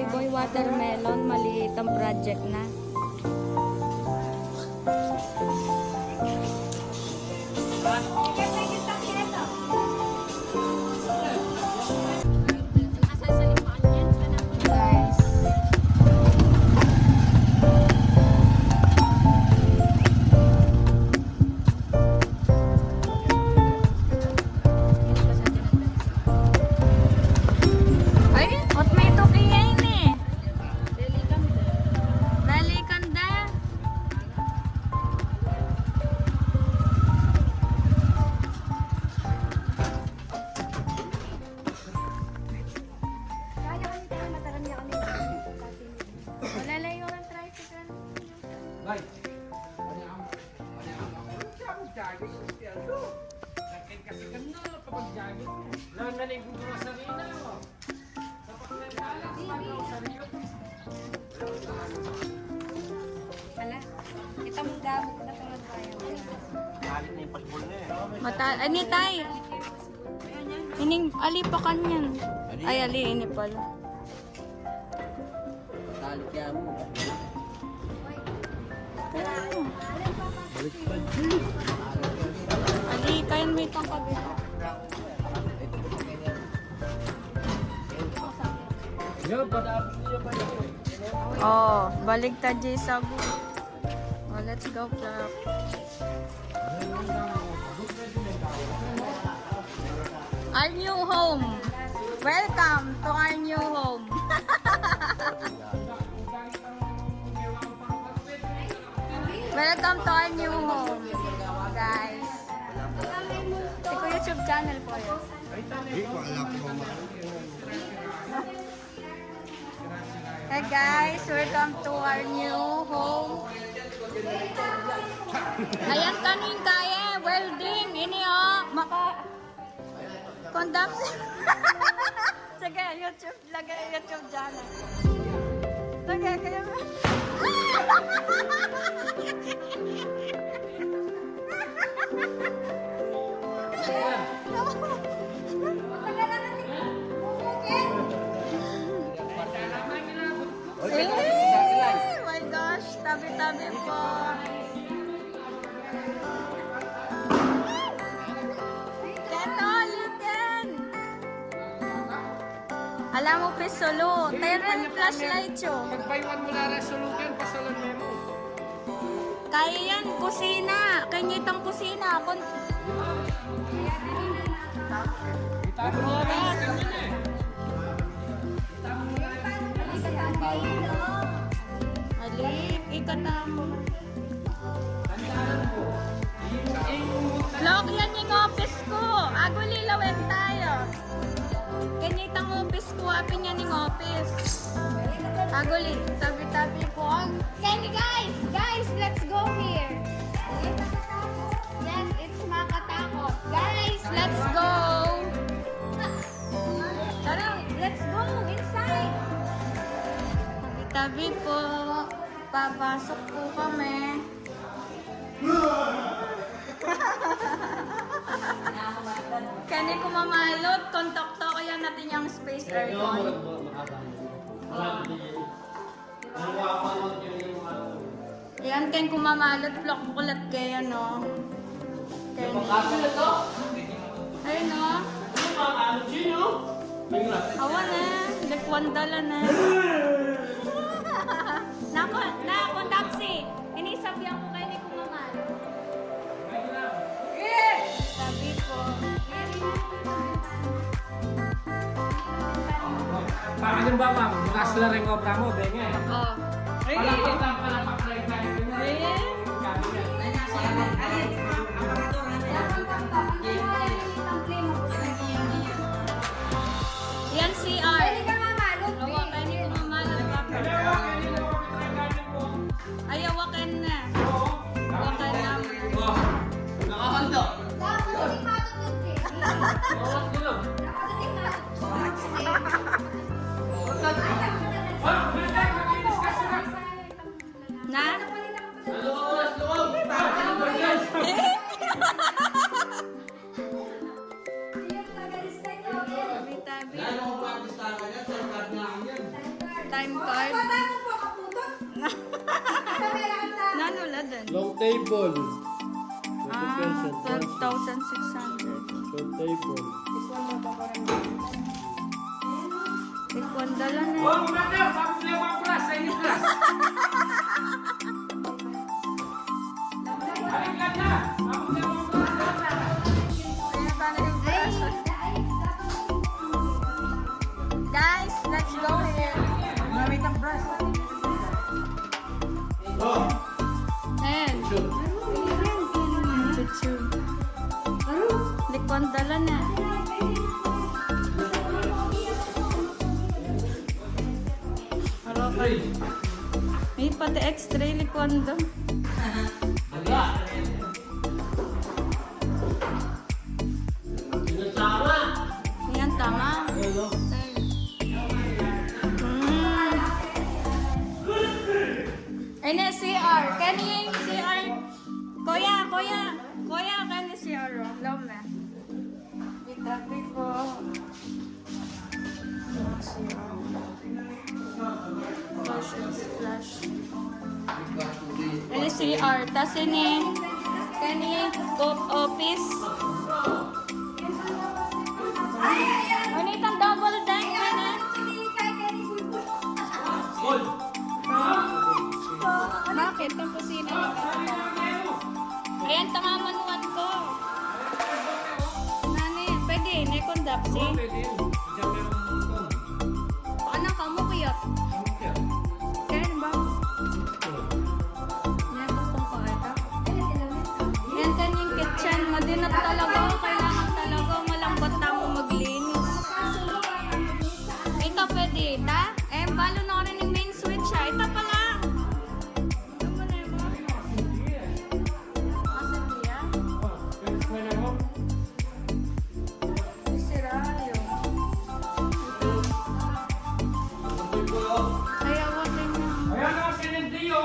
Boy Watermelon, maliit ang project na. Guys. Ay, what may ito kaya ini? Dali kanda. Malalayo ang tricycle. Bay. Hala, kita mong gamit na tulad tayo. Ani tay. Ining alipakan yan. Ay, ali, ini pala. Ali, kayan may pang kabit. Oh, baligtad Jay Sabu. Oh, let's go, Flap. Our new home. Welcome to our new home. Welcome to our new home, guys. Ito YouTube channel po yun. Hey guys, welcome to our new home. Ayan kanin kaya, welding. Ini oh, maka conduct. Sige, YouTube, lagay YouTube channel. Sige, kaya oh my gosh, tabi-tabi po. Keto, Litten. Alam mo, Pisolo. Tayo rin flashlight yun. Pagbaywan mo na rin sulukin, pasalon mo. Kaya yan, kusina. Kanyitang kusina. Alip, ikatamo. Vlog yan yung office ko. Ago lilawin tayo. Kanyitang office ko. Apin yan yung office. Aguli, tabi-tabi po. Can you guys, let's go here. Yes, it's makatakot. Guys, let's go. Tara, let's go inside. Tabi-tabi po. Papasok po kami. Kani ko mamalot, kontakto ko yan natin yung space aircon. Yan, kayo kumamalot, plok-pulat kayo, no? Ayun, no? Awa na, nakwandala na. Nako, taxi. Inisabihan ko kayo ni kumamalot. Sabi po. Paano ba, ma'am? Bukas na rin obra mo, benga. Oh. Palapitan pa na pa-play na ito na. Yan CR. Awa kayo ni kumamalot. Ayaw, wakan na. Wakan na. Nakakanta. Na? time card. Nanula din. Long table. Ah, 12,600. Short table. Taekwondo lang eh. Oh, brother, bakit niya mga pras? Sa inyo pras. Balik lang na. Bakit niya mga pras? Ayun pa na yung braso. Guys, let's go here. Mamit ang brush. And Chuchu. Taekwondo na. Three. May pati extra taekwondo. Yan, tama. Ayun na, CR. Kenny, CR. Kuya, Kenny, CR. Love me. Itabi po. Flash and splash. Ayun, CR. Tapos yun Kenny, office. Ano itong double deck, Kenny? Goal. Bakit? Ang kusina mo. Ayan, tamamanwan ko. Ano yan? Pwede, nekondapsi. Oh, pwede yun. Diyan meron doon. Ano ka mo kuyot? Kaya ba? Yan, gustong ko ito. Yan kanyang kitchen. Madinat talaga. Kailangan talaga. Malambot na mo maglinis. Ito pwede. Ta? Eh, balo na rin yung main switch ha. Ito pala. Ito mo na yun. Asan niya? Oh, pwede ko na mo. Sira yun. Kaya watin niya. Ayan na, sinendiyo.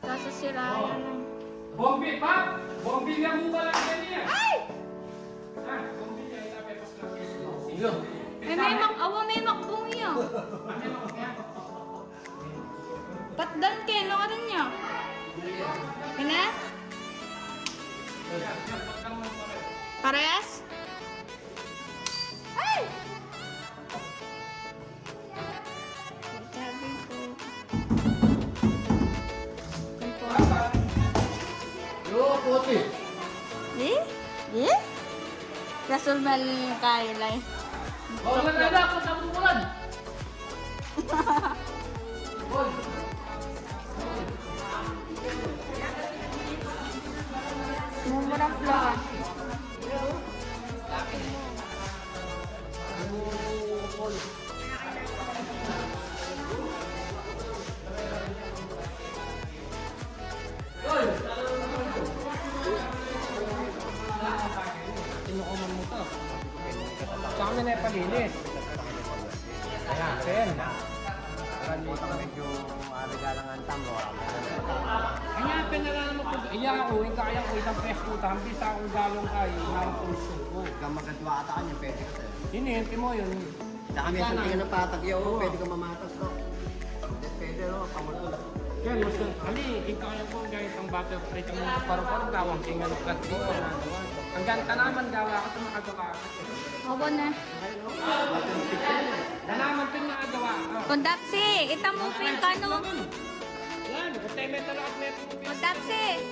Kaso sira yun. Bombi pa. Bombi niya mo ba lang yan niya? Ay! Ah, bombi niya. Itapepas lang. Sige. May makbong yun. Patdan kayo, ano ka rin niya? Ina? Parehas? Ay! Sabi ko. Yo, puti. Eh? Eh? Kasulmal kayo lang. Oh, nagdala ako sa bukulan. Mumurang floor. Tinukuman mo to. Sa kami na ipalinis. Ayan, pen. Medyo regalangan tango. Ayan, pen na lang mo po. Iya ako, kaya ko itang presko. Tambi sa akong galong kayo. Narupuso ko. Kung magadwa ata ka niya, pwede ka tayo. Hinihintay mo yun. Saka may suntingan ng patag yun, pwede ka mamatas no? Pwede no, pamulol. Yan, mas ali, kaya ko guys ang butterfly ng mga parang gawang kingan kat ko. Hanggang tanaman gawa ako sa makagawa. Obo na. Tanaman pin makagawa. Kondapsi, itamupin ka no. Yan, kutay metal at metal. Kondapsi,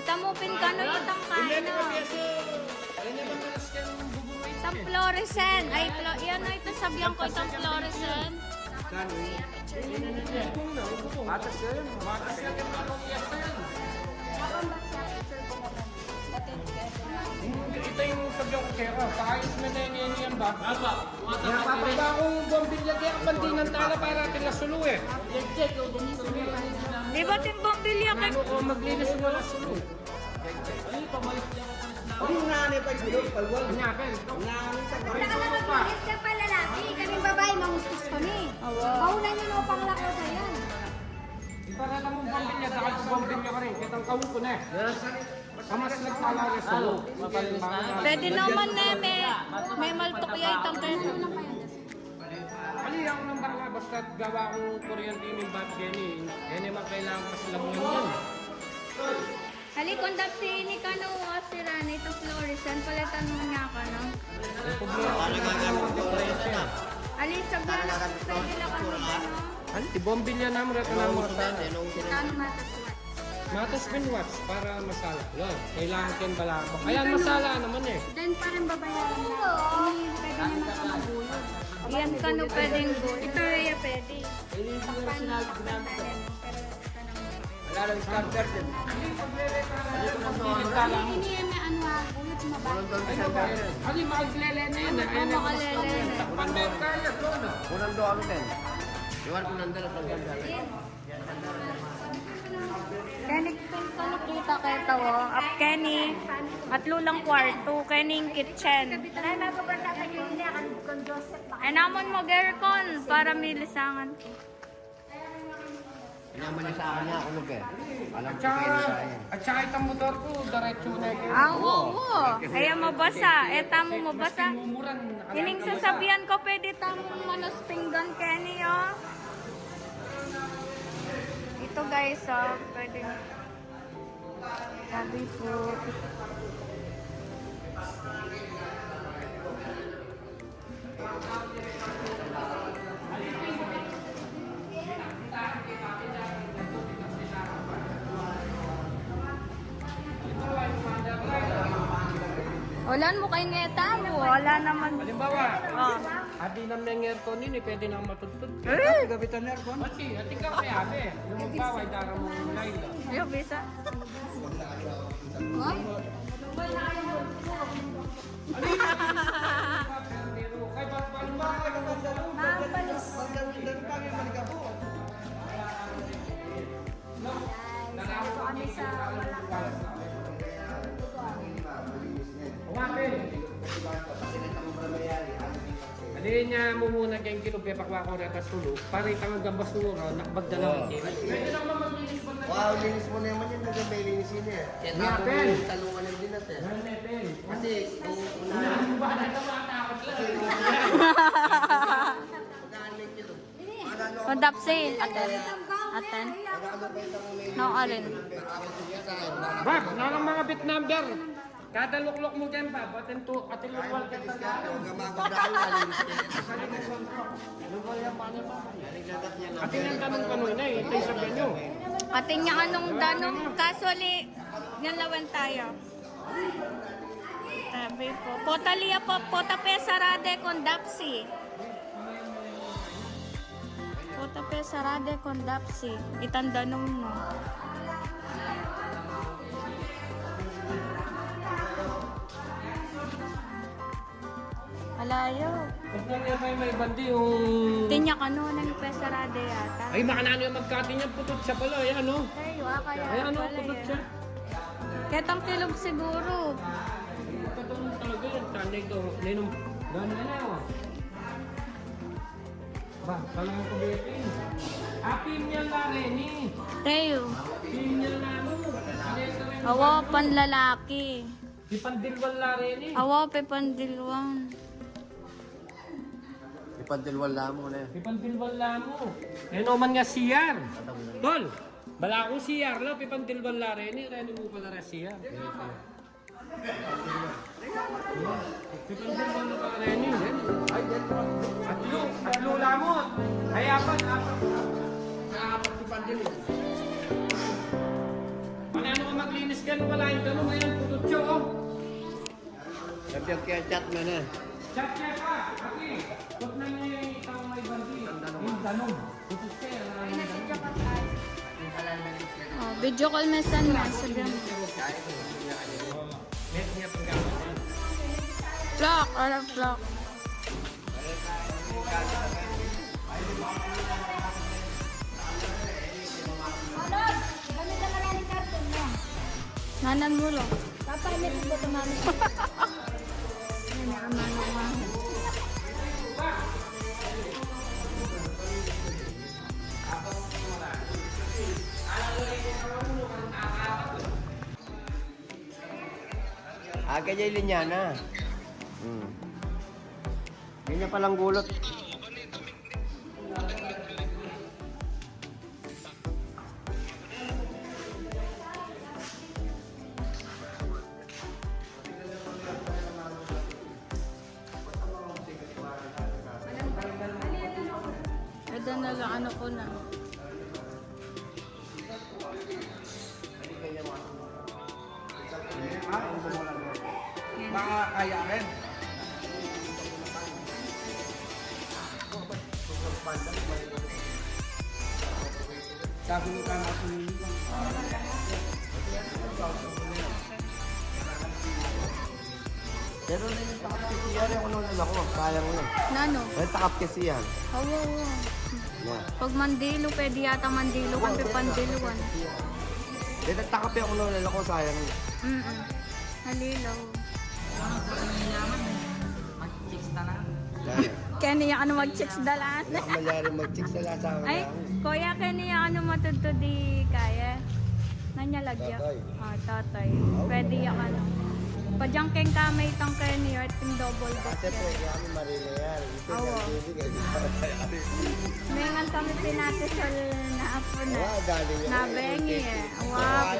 itamupin ka no itang kain no. Itang fluorescent. Ay, yan no, ito sabihan ko itang fluorescent. Batas yun. Batas yan yung mga piyesta yan. Ito yung sabihan ko kaya. Paayos na na yan ba? Napapaba akong bombilya kaya ang bandi ng tala para atin nasulu eh. Di ba timbombilya kay... Ano ko maglinis mo na sulu? Hindi mo nanay pa yung palwal. Kanyapin. Nakalaman ka pa lalaki, kaming babae, mangustos kami. Paunan nyo na panglakaw na yan. Para na mong bombilya, dahil ko bombilya ka rin. Kitang kawin ko na eh. Kamas nagpalala sulu. Pwede naman na may maltok ya itang kain. Ali, ako nang baka basta gawa kong kuryente yung bat Kenny. Yan naman kailangan mas lamunan yun. Hali, kundap si Nikano o si Rani, ito Florisan, palitan mo niya ka, no? Ang problema ko naman yung kuryente. Ali, sabihan na pwede lang kami, no? Ano? Ibombilya naman rin na mo sa Kano mataswat? matas bin watts para masala. Yun, kailangan kang balabak. Ayan, masala naman eh. Then parang babayaran lang. Hindi pwede naman ka magulog. Yan ka no pwedeng go. Ito Rhea pwede. Wala lang starter din. Hindi yan may ano ha. Ulit mabalik. Ali, maglele na yun. Oo, makalele na. Takpan na yun kaya, doon. Unang doon ano din. Iwan ko nandala sa ganda. Kenny, ko nakita kay tawo. Up Kenny. At lulang kwarto. Kenny kitchen. Ay, mapapanta ka yun niya kung Joseph ba? Ay namon mo gerkon para may lisangan. Inaman niya sa akin niya ako eh. Alam ko kayo sa akin. At saka itong motor ko, diretso na yun. Ah, oo. Kaya mabasa. Tamo mabasa. Mumuran. Kining sasabihan ko, pwede tamong manos pinggan, Kenny, oh. Ito, guys, oh. Pwede. Sabi po. Wala mo kay Neta mo. Wala naman. Halimbawa, Oh. adi na may aircon yun eh, pwede na matutod. Gabitan na aircon. Mati, ati ka kaya abe. Yung baway, dara mo yung line. Ayaw, bisa. Kay paano ba ka naman sa loob? Mapalis. Ito kami sa Malacca. Umapin. Alihin niya mo muna kayong kilupya pakwa ko na sulo. Para itang hanggang basuro, nakbag na lang. Pwede naman maglinis ba na? Wow, linis mo na naman yun. Nagambay linis yun eh. Kaya tapos Yapin. yung talungan ng dinat eh. Kasi kung Ba na ka matakot lang? unahan mo yung kilo. Kondapsi. Aten. No, alin. Bab, nalang mga bit number. Kada luklok mo dyan ba? Batin to, atin lukwal ka sa lalo. Huwag magdaan na linis niya. Atin yung tanong kanon na eh, ito yung sabihin nyo. Ating niya anong danong kasuli. Nalawan tayo. Sabi po. Potalia po. Potape sarade kondapsi. Potape sarade kondapsi. Itandanong mo. Alayo. Huwag na niya kayo may bandi yung... Tinya ka no, nang pesarade yata. Ay, makanano yung magkati niya, putot siya pala. Ayan, ano? Ay, kaya Ayan, ano, pala putot yan. siya. Ketang kilog siguro. Putot talaga yun. Tanay ko. Ninom. Gano'n na yun. Ba, talagang kubitin. Apim niya na rin eh. Teo. Apim niya na mo. Awa, panlalaki. Di pandilwal na rin eh. Awa, pe pandilwang. Ipantilwal lang mo na. Di pandilwal na mo. Eh, naman nga siyar. Tol, bala akong siyar lang. Pipandilwal na rin eh. Reno mo pala rin siyar. Pipandilwal na rin eh. Atlo lang mo. Ay, apat. Apat pipandilwal. Paano ka maglinis ka nung wala yung gano'n? Ngayon, putut siya, oh. Sabi ang kaya chat mo na. Chat niya pa. Okay. Huwag na niya yung itang may bandi. Yung gano'n. Putut siya. Oh, video call mesan na. Sabi mo. Net niya pang gano'n. Vlog, or vlog. Alon, gamit na maraming karton mo. Nanan mo lo. Papamit mo ito mami. Ay, nakamano ka. Kaya yung linyana. Ganyan palang gulot. Ganda na lang, ano ko na. Baka kaya rin. Sabi mo ka na Pero na yung takap kasi yan yung ano ako, sayang na. Nano? Yung takap kasi yan. Oo. Yan. Pag mandilo, pwede yata mandilo kan, pandiluan. Yung takap yung ano ako, sayang na. Halilaw. Yan. Kaya niya ano mag-chicks dalaan. Hindi ako malyari mag-chicks na lasa ako Ay, kuya, kaya niya ano matudto di kaya. Nanya lagya. Tatay. Ah, tatay. Pwede yung ano. Padyangkeng kamay tang kaya niya at yung double deck. Kasi po, kami marina yan. Ito Oo. yung tubig, eh. Di para tayo. Mayngan kami pinatisol na apo na. Wow, galing yan. Nabengi eh. Wow.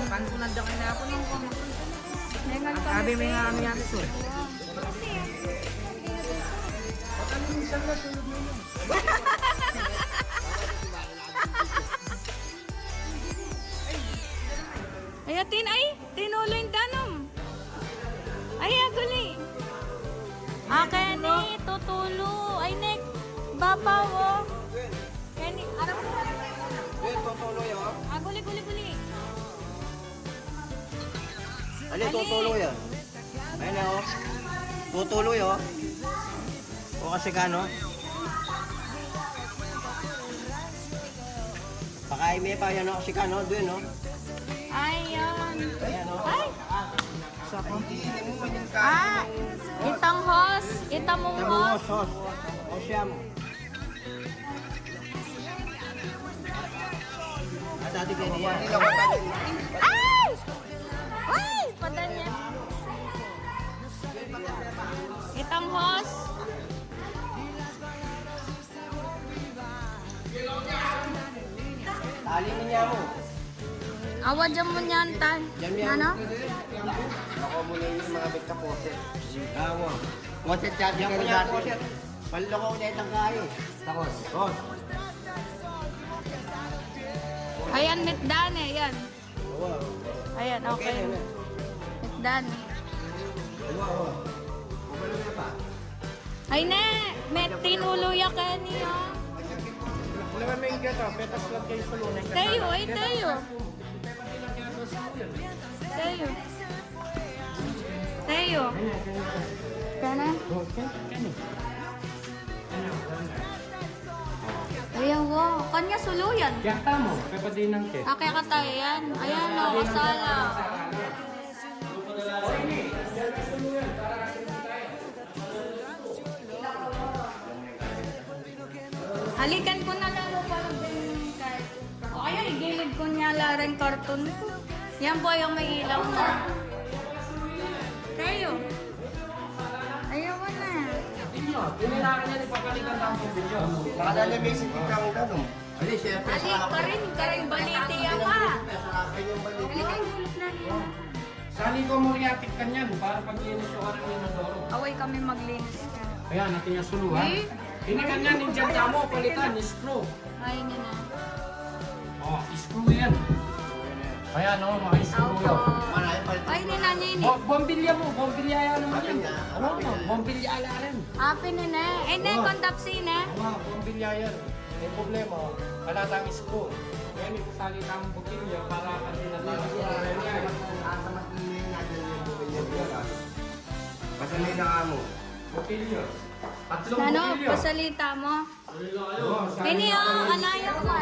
Pantunan daw kayo na ako nung Mayngan kami yan ito. Ay, atin ay, tinulo yung danom. Ay, aguli. Ni, tutulo. Ay, nek, babaw, oh. Kani, arap mo. Wait, tutuloy oh. Aguli, guli, guli. Ano yung tutuloy yan? Ayun na oh. Tutuloy oh. O kasi kano? Pakaime pa yan oh. Kasi kano, doon oh. Ayan. Ayan oh. Ay, Hindi mo yung ah, itang hos. Itamong hos. sos. O siyam. At dati kayo niya. Ay! Ay! Padanya. Itang hos. Tali niya mo. Awa dyan mo niyan, tan. Yan yan. Ano? Ako muna yung mga bigta poset. Awa. Poset chat yung kaya dati. Paloko niya itang kayo. Takos. Tos. Ayan, mitdan eh. Yan. Awa. Ayan, okay. Mitdan. Awa. Kumalo na pa. Ay, ne. May tinuluya ka niya. Wala ba may gato? Petas lang kayo sa lunes. Tayo, ay tayo. Tayo. Tayo. Kana? Ayan, wow. Kanya suluyan. Yakta mo, pepa din ng ke. Akay ka tayo yan. Ayan, no, kasala. Halikan ko na lang para din kahit. O kaya igilid ko niya larang karton ko. Yan po yung may ilaw na. Kayo. Ayaw mo na. Pininaan niya ni papalitan ng video. Nakadali may sikip kang ganun. Ali, syempre Ali, karin baliti yan ka. Ay, yung balik. Halikan gulot na niya. Sali ko moriatik ka niyan para paglinis yung karang inodoro. Away kami maglinis. Ayan, natin yung suluhan. Eh? Hindi ka niyan, nindiyan ka mo, palitan, screw. Ay, hindi na. Oh, screw yan. Ayan, oh, mga screw yun. Ay, hindi na niya ini. Bombilya mo, bombilya yan naman yan. Ano, bombilya ala rin. Happy na na. Eh, na, kondapsi na. Mga bombilya yan. May problema, kalatang screw. Kaya may salita ang bukilya para kanina nila. Asa mas ingay nga dyan yung bukid niya. Pasanay na ka mo. Bukilya. Tatlong Ano, bukilya. pasalita mo. Oh, Ini yung anayak mo.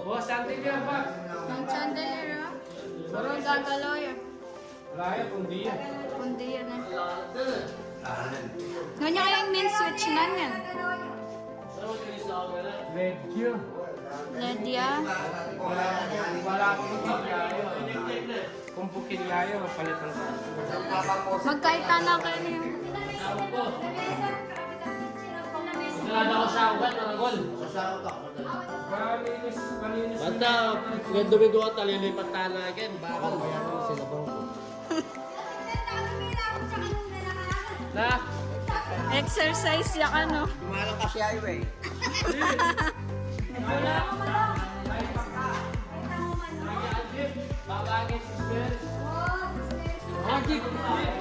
oh, chandelier ba? Ng chandelier, ah. Puro gagalaw yan. Wala yan, kundi yan. Kundi yan, eh. Ganyan kayong main switch na yan. Medyo. Lydia. Wala akong bukilyayo. Kung bukilyayo, palitan ko. Magkaita na kayo niyo. Malinis. Basta, ganda bigo at talilipat tayo na again. Bakal. Na? Exercise ya ano. Gumalang kasi ayo eh.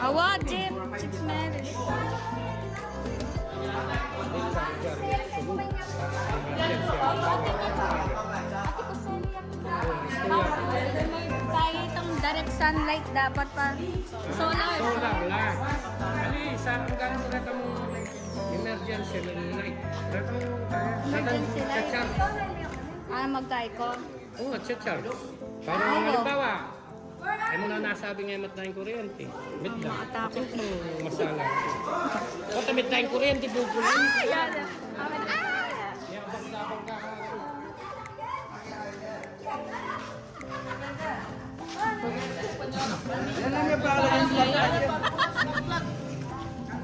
Awa, Jeep. Chicks Meris. Tayo itong direct sunlight dapat pa. Solar. Solar lang. Ali, sa hanggang rata mo emergency light. Rata mo Emergency light. charge. Magkay ko. Oo, charge. Para halimbawa, ay mo na nasabi nga mat na yung kuryente. Mit lang. Atake. Ito yung masala. O tamit na yung kuryente, bubulay. Yan.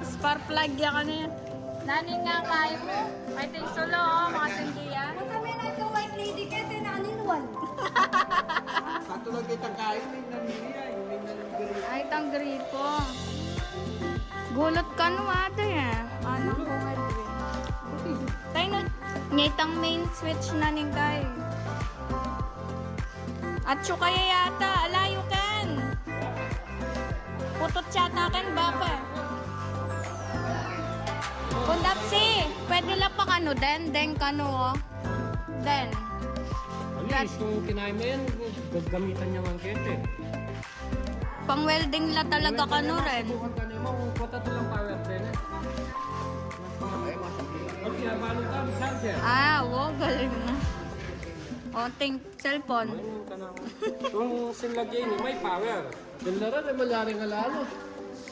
Spark plug ya ka na yan. Nani nga kayo mo. Ay ting solo oh, mga sindiya. Kami na ito white lady kasi nakaninwan. Katulad kitang kain, may nangyayay. May nangyayay. Ay tang gripo. Gulot ka no ate eh. Anak ko nga dre. Tayo na. Ngitang main switch na ning kayo. At kaya yata. Alayo kan. Putot yata kan bapa. Kundapsi, pwede lang pa kano, den kano, oh. Den. Ali, so kinain mo yan, gagamitan niya ng kete. Pang welding la talaga kano rin. Bukan ka niya mo, kwata to lang power din eh. Okay, balong ka, charger. Wow, galing na. O, ting cellphone. Ayun ka na. Kung silagay niyo, may power. Ganda rin, ay malaring alalo.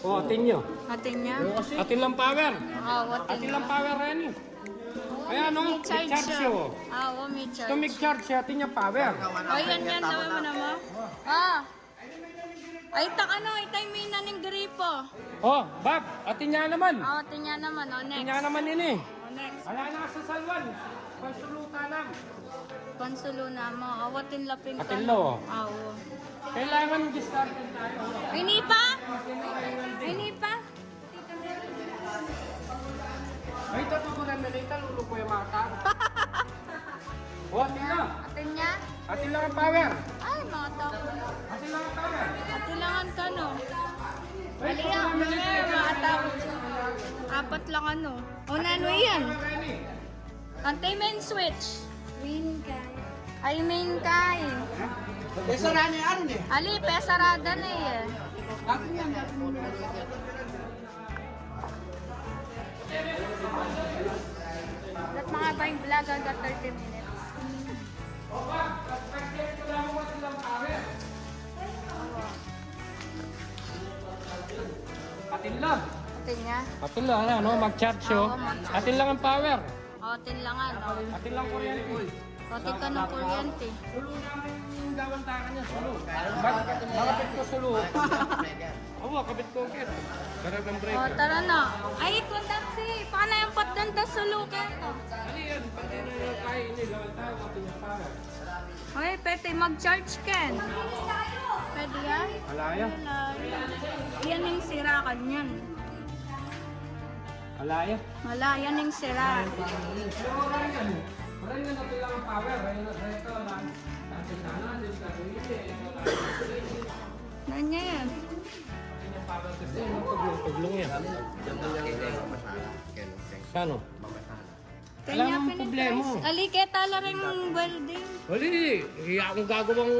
O, atin nyo. Atin niya. Atin lang power. Atin. Atin lang power rin. Ayan o, May charge charge siya. siya. May charge. Ito may charge siya, atin niya power. Ay, yan, naman mo naman. Ay, ano, itay may naning gripo. Oh, Bob, atin niya naman. Atin niya naman, Atin next. niya naman ini. Next. Wala na sa salwan. Pansulutan lang. Pansulo na mo. Awatin laping ka. Atin lo. Awo. Kailangan discarded tayo. Ini pa? Ini pa? Ay, ito ko rin nalita, lulo ko yung mata. Oh, atin lang. Atin niya? Atin lang ang power. Ay, mata ko. Atin lang ang power. Atilangan ka, no? Ay, ito Aliya, ko rin nalita. mata ko. Apat lang ano. O, nano yan? Antay main switch. Win ka. Ay, main kay. Esa na niya, ano niya? Ali, pesarada na eh. Atin yan. At mga bang vlog agad 30 minutes. Atin lang. Atin niya. Atin lang, ano, mag-charge oh. Oo, mag-charge. Atin lang ang power. O, atin lang ano. Atin lang kuryente. Atin ka ng kuryente. Sulo namin yung gawantakan niya, sulo. Makapit ko sulo. Oo, kapit ko kit. Karag ang O, breaker. tara na. Ay, kundapsi. Paano yung patganda sulukin? Ano yan? Pati na yung kaya ini, gawin tayo, atin yung power. Okay, pwede mag-charge ken. Pwede yan? Alaya. Yan yung sira kanyan. Alaya. Wala, yan yung sira. Maraming na natin lang ang power. Ayun na ito lang. Atin na natin, kuryente. Ano yan? Atin yung power kasi yung tuglong yan. Sano? Wala namang problema. Ali, keta lang rin welding. Wali, iya akong gagawang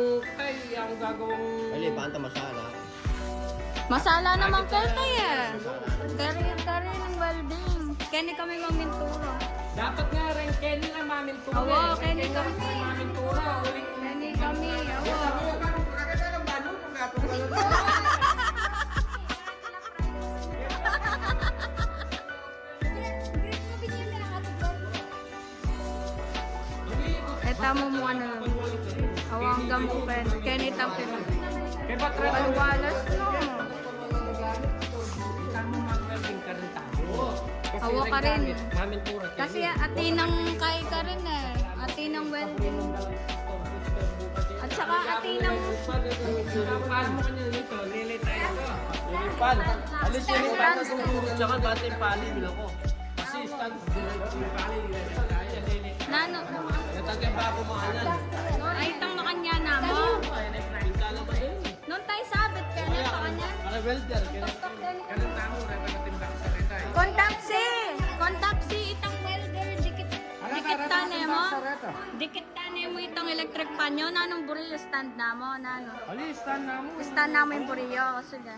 Ali, banta masala. Masala naman keta eh. Kari ng welding. Kani kami maminturo. dapat nga rin Kenny na mamintura. Awa, Kenny kami. Mamintura, uling. Kani kami. Awa. Eta mo mo ano. Awang gamupen. Kani tapin. Kaya ba Ay, trabaho? walas no. Tama mag-welding ka rin tayo. Kasi Awa ka rin. Mamintura. Kasi atinang kay ka rin eh. Atinang welding. At saka atinang... Paano mo kanya nito? Lili tayo ito. Lilipan. Alis yung lipan sa sumuro. Tsaka dati yung pali, bila ko. Kasi stand. Pali, lili tayo. Lili Nano? Natagyan ba ako maanan? Ay, itang makanya na mo. Pintala ba yun? Noon tayo sabit ka na pa kanya. Para welder. Ganun tamo, rin na timbak sa kita eh. Kontaksi, itang welder, dikit tane mo. Dikit tane mo itang electric pan yun. Anong burilyo stand na mo? Nano? Ali, stand na mo. Stand na mo yung burilyo. Sige.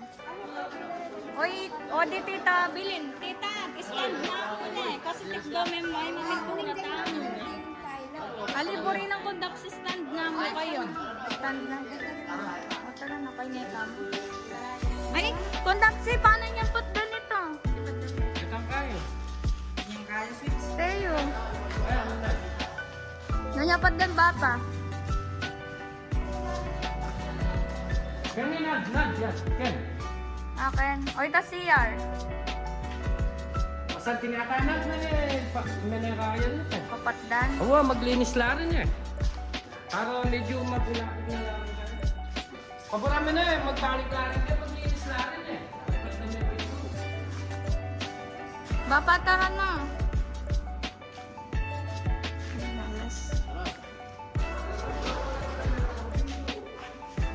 Oy, o di tita, bilin. Tita, stand na ako na eh. Kasi tikdo may mamigura tamo. Aliburi ng kontaksi stand na mo kayo. Stand na. O tara na, kay neta mo. Ay, kontaksi, paano niya put doon ito? Itang kayo. Teo. Ay, ano na? Nanyapat gan bata. Ken, nad, yan. Ken. Akin. Oy, ta CR. Masan tinatanag na menerayan nito. Kapatdan. Oo, maglinis la rin eh. Para medyo mapulapit na lang. Paborami na eh, magbalik la rin ka, maglinis la rin eh. Dapat na may pwede. Bapataran na.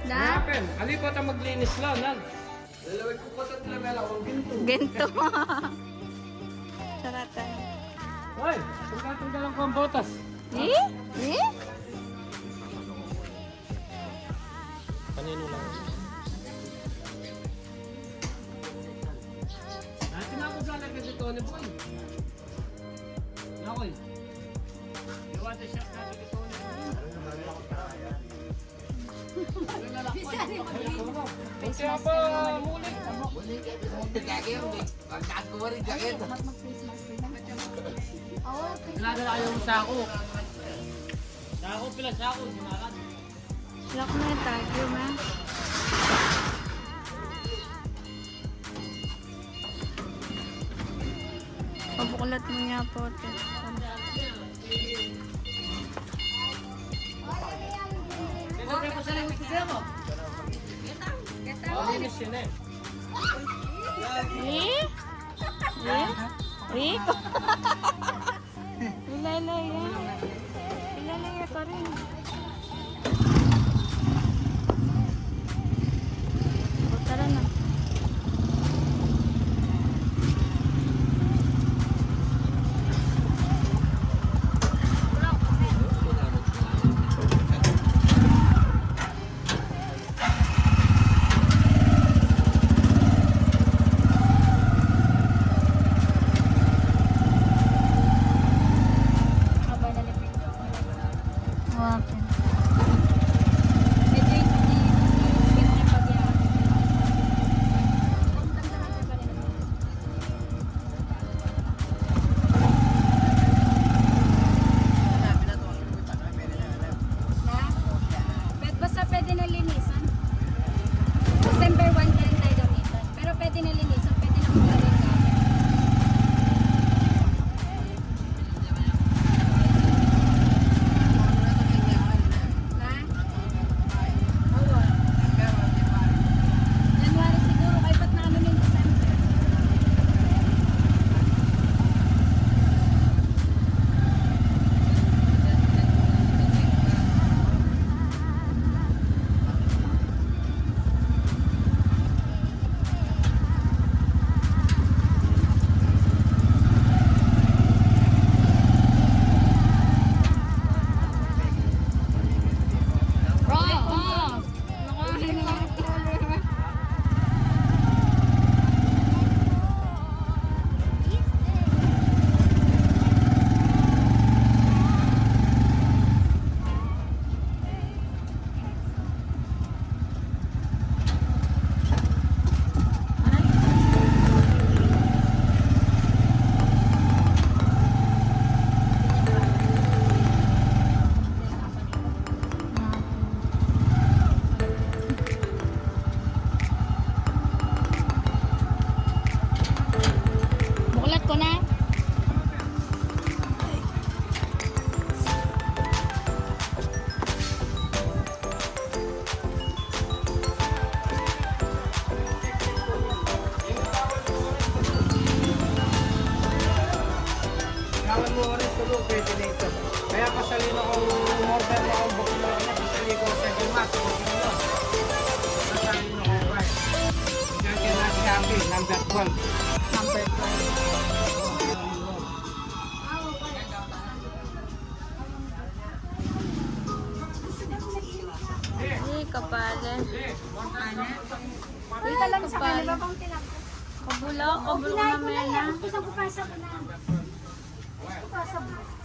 Da? Ken, ali ko ta maglinis la, nad. Lalawag ko pa sa tilamela akong ginto. Gento. Saratan. Hoy, tunggal ko ang botas. Eh? Eh? Kanino lang. Natin ako galang kasi Tony Boy. Nakoy. Iwan na siya sa Tony Boy. Kaya ba mulit? Nalala yung sako. Sako pila sako. Ginakan. Lock na yung tagyo, man. Pabuklat mo niya po. Okay po sa lang yung mo. Malinis yun eh. Eh? Eh? Eh? Ilalay yan. Ilalay ako rin. O, tara na. Wapen. Medyo hindi na pagyaman. Basta pwede na linisan. December 1 din tayo gamitan. Pero pwede na linisan, pwede na maglalagay gamit. Na? Oo. January siguro, kaya ba't namin yung December? Oo. Nakahuli na ako. Buklat ko na. Kawan mo oras tulog, pwede na ito. Kaya pasalin ako order na ako bukong na kanya. Pasalin ko 7 months. Pasalin ako 5. Kaya kinasyabi, number 12. Number 12. Ay, kapale. Dito lang sa kanila bang tinapos. Kabulo, kabulo na mena. Gusto ko pasa ko na. Gusto ko pasa mo.